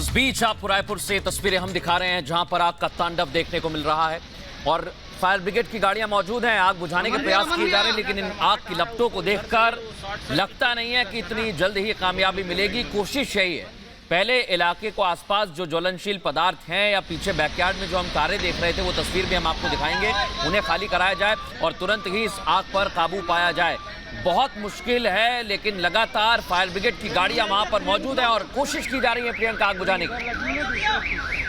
इस बीच आपको रायपुर से तस्वीरें हम दिखा रहे हैं जहां पर आग का तांडव देखने को मिल रहा है और फायर ब्रिगेड की गाड़ियां मौजूद हैं। आग बुझाने के प्रयास किए जा रहे हैं, लेकिन इन आग की लपटों को देखकर लगता नहीं है कि इतनी जल्द ही कामयाबी मिलेगी। कोशिश यही है, पहले इलाके को आसपास जो ज्वलनशील पदार्थ हैं या पीछे बैकयार्ड में जो हम कारें देख रहे थे वो तस्वीर भी हम आपको दिखाएंगे, उन्हें खाली कराया जाए और तुरंत ही इस आग पर काबू पाया जाए। बहुत मुश्किल है, लेकिन लगातार फायर ब्रिगेड की गाड़ियां वहां पर मौजूद है और कोशिश की जा रही है प्रियंका आग बुझाने की।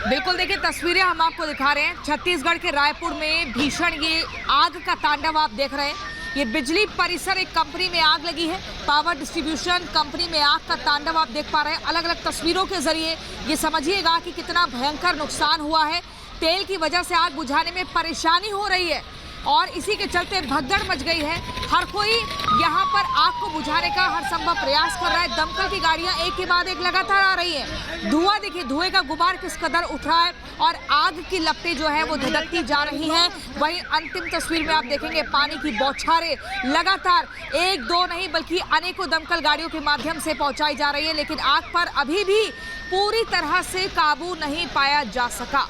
बिल्कुल, देखिए तस्वीरें हम आपको दिखा रहे हैं। छत्तीसगढ़ के रायपुर में भीषण ये आग का तांडव आप देख रहे हैं। ये बिजली परिसर एक कंपनी में आग लगी है, पावर डिस्ट्रीब्यूशन कंपनी में आग का तांडव आप देख पा रहे हैं। अलग अलग तस्वीरों के जरिए ये समझिएगा कि कितना भयंकर नुकसान हुआ है। तेल की वजह से आग बुझाने में परेशानी हो रही है और इसी के चलते भगदड़ मच गई है। हर कोई यहाँ पर आग को बुझाने का हर संभव प्रयास कर रहा है। दमकल की गाड़ियां एक के बाद एक लगातार आ रही हैं। धुआं देखिए, धुएं का गुबार किस कदर उठ रहा है और आग की लपटें जो है वो धधकती जा रही हैं। वहीं अंतिम तस्वीर में आप देखेंगे पानी की बौछारें लगातार एक दो नहीं बल्कि अनेकों दमकल गाड़ियों के माध्यम से पहुंचाई जा रही है, लेकिन आग पर अभी भी पूरी तरह से काबू नहीं पाया जा सका।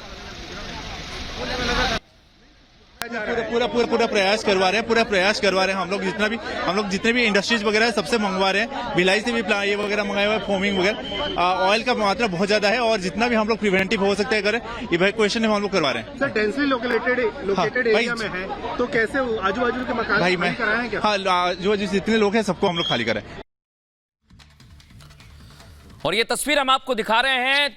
पूरा प्रयास करवा रहे हैं। हम लोग जितने भी इंडस्ट्रीज वगैरह है सबसे मंगवा रहे हैं। भिलाई से भी ये वगैरह मंगाए हुए, फोमिंग वगैरह, ऑयल का मात्रा बहुत ज्यादा है और जितना भी हम लोग प्रिवेंटिव हो सकता है करें, इवैक्यूएशन हम लोग करवा रहे हैं। सर, डेंसली लोकेटेड एरिया में है तो कैसे आजू बाजू के मकान खाली कराएं क्या? हाँ, जो जितने लोग हैं सबको हम लोग खाली करें। और ये तस्वीर हम आपको दिखा रहे हैं,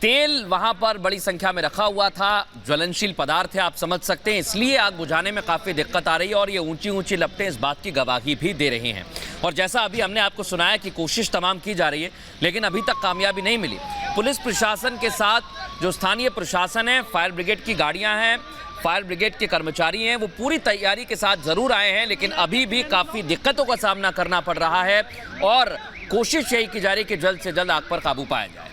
तेल वहां पर बड़ी संख्या में रखा हुआ था, ज्वलनशील पदार्थ है, आप समझ सकते हैं, इसलिए आग बुझाने में काफी दिक्कत आ रही है और ये ऊंची ऊंची लपटें इस बात की गवाही भी दे रही हैं। और जैसा अभी हमने आपको सुनाया कि कोशिश तमाम की जा रही है, लेकिन अभी तक कामयाबी नहीं मिली। पुलिस प्रशासन के साथ जो स्थानीय प्रशासन है, फायर ब्रिगेड की गाड़ियां हैं, फायर ब्रिगेड के कर्मचारी हैं, वो पूरी तैयारी के साथ जरूर आए हैं, लेकिन अभी भी काफी दिक्कतों का सामना करना पड़ रहा है और कोशिश यही की जा रही है कि जल्द से जल्द आग पर काबू पाया जाए।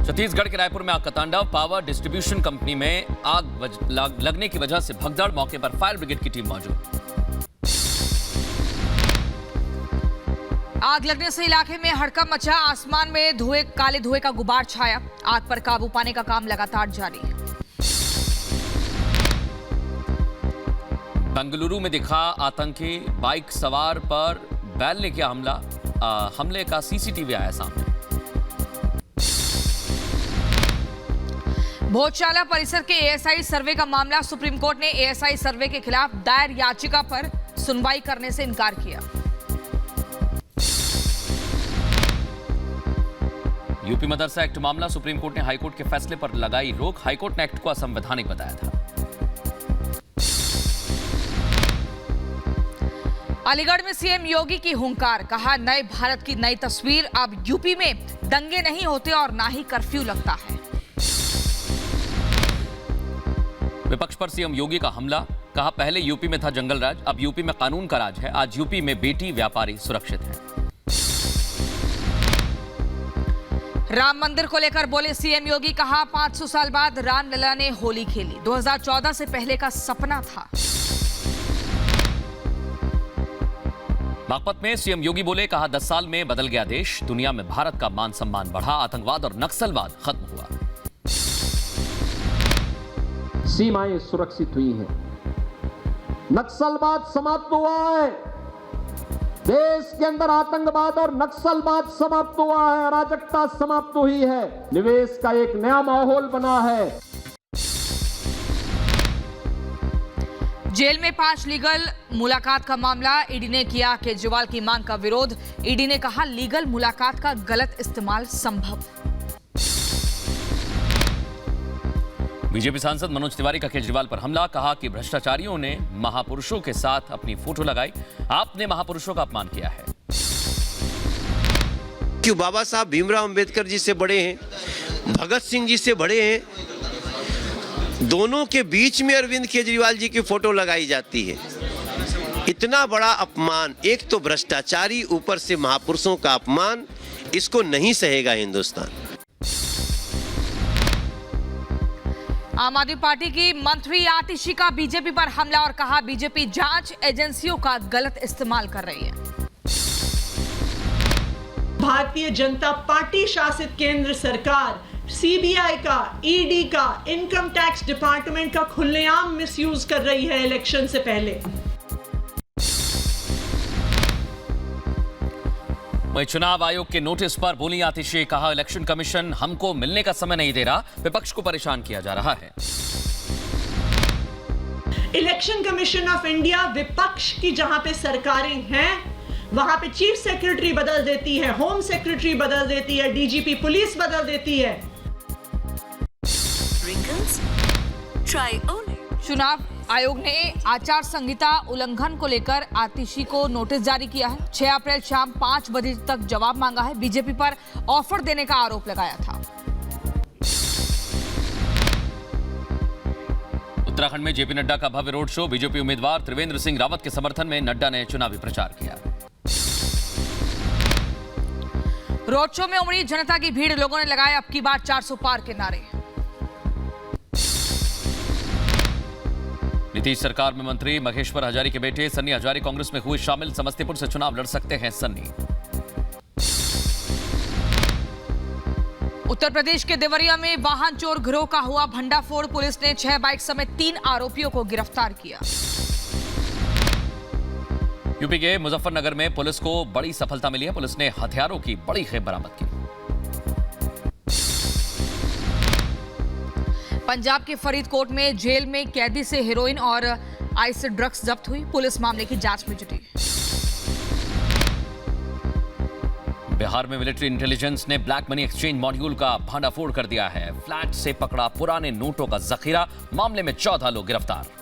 छत्तीसगढ़ के रायपुर में आग का तांडव, पावर डिस्ट्रीब्यूशन कंपनी में आग लगने की वजह से भगदड़, मौके पर फायर ब्रिगेड की टीम मौजूद। आग लगने से इलाके में हड़कंप मचा, आसमान में काले धुएं का गुबार छाया। आग पर काबू पाने का काम लगातार जारी है। बेंगलुरु में दिखा आतंकी, बाइक सवार पर बैल ने किया हमला, हमले का सीसीटीवी आया सामने। भोजशाला परिसर के एएसआई सर्वे का मामला, सुप्रीम कोर्ट ने एएसआई सर्वे के खिलाफ दायर याचिका पर सुनवाई करने से इनकार किया। यूपी मदरसा एक्ट मामला, सुप्रीम कोर्ट ने हाईकोर्ट के फैसले पर लगाई रोक। हाईकोर्ट ने एक्ट को असंवैधानिक बताया था। अलीगढ़ में सीएम योगी की हुंकार, कहा नए भारत की नई तस्वीर, अब यूपी में दंगे नहीं होते और ना ही कर्फ्यू लगता है। विपक्ष पर सीएम योगी का हमला, कहा पहले यूपी में था जंगल राज, अब यूपी में कानून का राज है। आज यूपी में बेटी व्यापारी सुरक्षित है। राम मंदिर को लेकर बोले सीएम योगी, कहा 500 साल बाद रामलला ने होली खेली, 2014 से पहले का सपना था। बागपत में सीएम योगी बोले, कहा 10 साल में बदल गया देश, दुनिया में भारत का मान सम्मान बढ़ा, आतंकवाद और नक्सलवाद खत्म हुआ। सीमाएं सुरक्षित हुई हैं, नक्सलवाद समाप्त हुआ है, देश के अंदर आतंकवाद और नक्सलवाद समाप्त हुआ है, अराजकता समाप्त हुई है, निवेश का एक नया माहौल बना है। जेल में 5 लीगल मुलाकात का मामला, ईडी ने किया केजरीवाल की मांग का विरोध। ईडी ने कहा लीगल मुलाकात का गलत इस्तेमाल संभव। बीजेपी सांसद मनोज तिवारी का केजरीवाल पर हमला, कहा कि भ्रष्टाचारियों ने महापुरुषों के साथ अपनी फोटो लगाई, आपने महापुरुषों का अपमान किया है। क्यों बाबा साहब भीमराव अंबेडकर जी से बड़े हैं, भगत सिंह जी से बड़े हैं, दोनों के बीच में अरविंद केजरीवाल जी की फोटो लगाई जाती है। इतना बड़ा अपमान, एक तो भ्रष्टाचारी, ऊपर से महापुरुषों का अपमान, इसको नहीं सहेगा हिंदुस्तान। आम आदमी पार्टी की मंत्री आतिशी का बीजेपी पर हमला और कहा बीजेपी जांच एजेंसियों का गलत इस्तेमाल कर रही है। भारतीय जनता पार्टी शासित केंद्र सरकार सीबीआई का, ईडी का, इनकम टैक्स डिपार्टमेंट का खुलेआम मिसयूज कर रही है इलेक्शन से पहले। वहीं चुनाव आयोग के नोटिस पर बोली आतिशी, कहा इलेक्शन कमीशन हमको मिलने का समय नहीं दे रहा, विपक्ष को परेशान किया जा रहा है। इलेक्शन कमीशन ऑफ इंडिया विपक्ष की जहां पे सरकारें हैं वहां पे चीफ सेक्रेटरी बदल देती है, होम सेक्रेटरी बदल देती है, डीजीपी पुलिस बदल देती है। चुनाव आयोग ने आचार संहिता उल्लंघन को लेकर आतिशी को नोटिस जारी किया है। 6 अप्रैल शाम 5 बजे तक जवाब मांगा है। बीजेपी पर ऑफर देने का आरोप लगाया था। उत्तराखंड में जेपी नड्डा का भव्य रोड शो, बीजेपी उम्मीदवार त्रिवेंद्र सिंह रावत के समर्थन में नड्डा ने चुनावी प्रचार किया। रोड शो में उमड़ी जनता की भीड़, लोगों ने लगाए अब की बार 400 पार के नारे। नीतीश सरकार में मंत्री महेश्वर हजारी के बेटे सन्नी हजारी कांग्रेस में हुए शामिल, समस्तीपुर से चुनाव लड़ सकते हैं सन्नी। उत्तर प्रदेश के देवरिया में वाहन चोर गिरोह का हुआ भंडाफोड़, पुलिस ने 6 बाइक समेत 3 आरोपियों को गिरफ्तार किया। यूपी के मुजफ्फरनगर में पुलिस को बड़ी सफलता मिली है, पुलिस ने हथियारों की बड़ी खेप बरामद की। पंजाब के फरीदकोट में जेल में कैदी से हेरोइन और आइस ड्रग्स जब्त हुई, पुलिस मामले की जांच में जुटी। बिहार में मिलिट्री इंटेलिजेंस ने ब्लैक मनी एक्सचेंज मॉड्यूल का भांडाफोड़ कर दिया है। फ्लैट से पकड़ा पुराने नोटों का जखीरा, मामले में 14 लोग गिरफ्तार।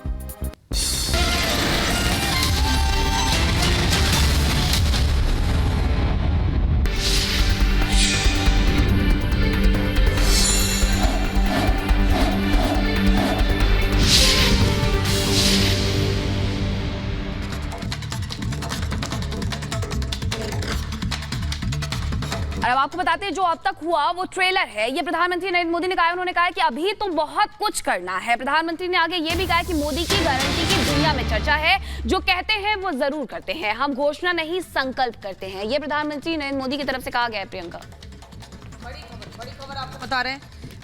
और अब आपको बताते हैं जो अब तक हुआ वो ट्रेलर है। ये प्रधानमंत्री नरेंद्र मोदी ने कहा, उन्होंने कहा कि अभी तो बहुत कुछ करना है। प्रधानमंत्री ने आगे ये भी कहा कि मोदी की गारंटी की दुनिया में चर्चा है, जो कहते हैं वो जरूर करते हैं, हम घोषणा नहीं संकल्प करते हैं। ये प्रधानमंत्री नरेंद्र मोदी की तरफ से कहा गया है। प्रियंका, बड़ी खबर आपको बता रहे हैं।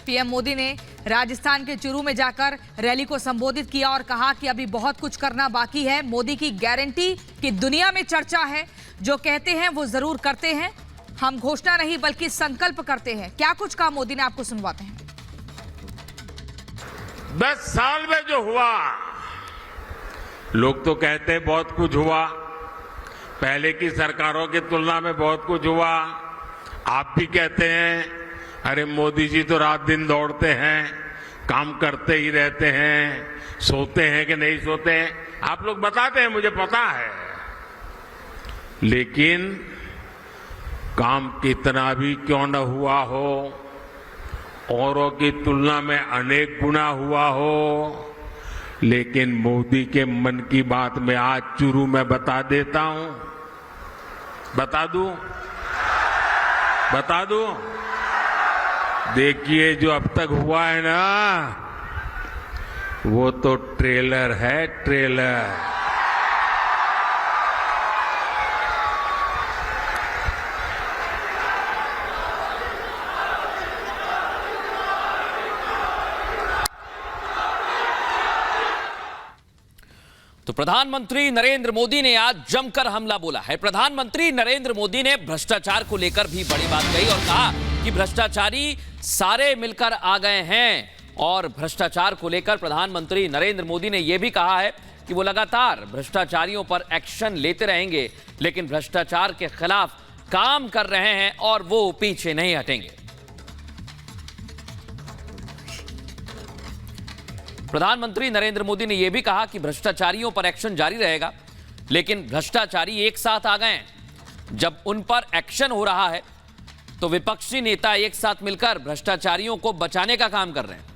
पीएम मोदी ने राजस्थान के चुरू में जाकर रैली को संबोधित किया और कहा कि अभी बहुत कुछ करना बाकी है। मोदी की गारंटी की दुनिया में चर्चा है, जो कहते हैं वो जरूर करते हैं, हम घोषणा नहीं बल्कि संकल्प करते हैं। क्या कुछ कहा मोदी ने, आपको सुनवाते हैं। 10 साल में जो हुआ, लोग तो कहते हैं बहुत कुछ हुआ, पहले की सरकारों की तुलना में बहुत कुछ हुआ। आप भी कहते हैं अरे मोदी जी तो रात दिन दौड़ते हैं, काम करते ही रहते हैं, सोते हैं कि नहीं सोते हैं, आप लोग बताते हैं, मुझे पता है। लेकिन काम कितना भी क्यों न हुआ हो, औरों की तुलना में अनेक गुना हुआ हो, लेकिन मोदी के मन की बात में आज चुरू में बता देता हूं। बता दूं, देखिए जो अब तक हुआ है ना, वो तो ट्रेलर है, ट्रेलर। तो प्रधानमंत्री नरेंद्र मोदी ने आज जमकर हमला बोला है। प्रधानमंत्री नरेंद्र मोदी ने भ्रष्टाचार को लेकर भी बड़ी बात कही और कहा कि भ्रष्टाचारी सारे मिलकर आ गए हैं। और भ्रष्टाचार को लेकर प्रधानमंत्री नरेंद्र मोदी ने यह भी कहा है कि वो लगातार भ्रष्टाचारियों पर एक्शन लेते रहेंगे, लेकिन भ्रष्टाचार के खिलाफ काम कर रहे हैं और वो पीछे नहीं हटेंगे। प्रधानमंत्री नरेंद्र मोदी ने यह भी कहा कि भ्रष्टाचारियों पर एक्शन जारी रहेगा, लेकिन भ्रष्टाचारी एक साथ आ गए हैं। जब उन पर एक्शन हो रहा है तो विपक्षी नेता एक साथ मिलकर भ्रष्टाचारियों को बचाने का काम कर रहे हैं।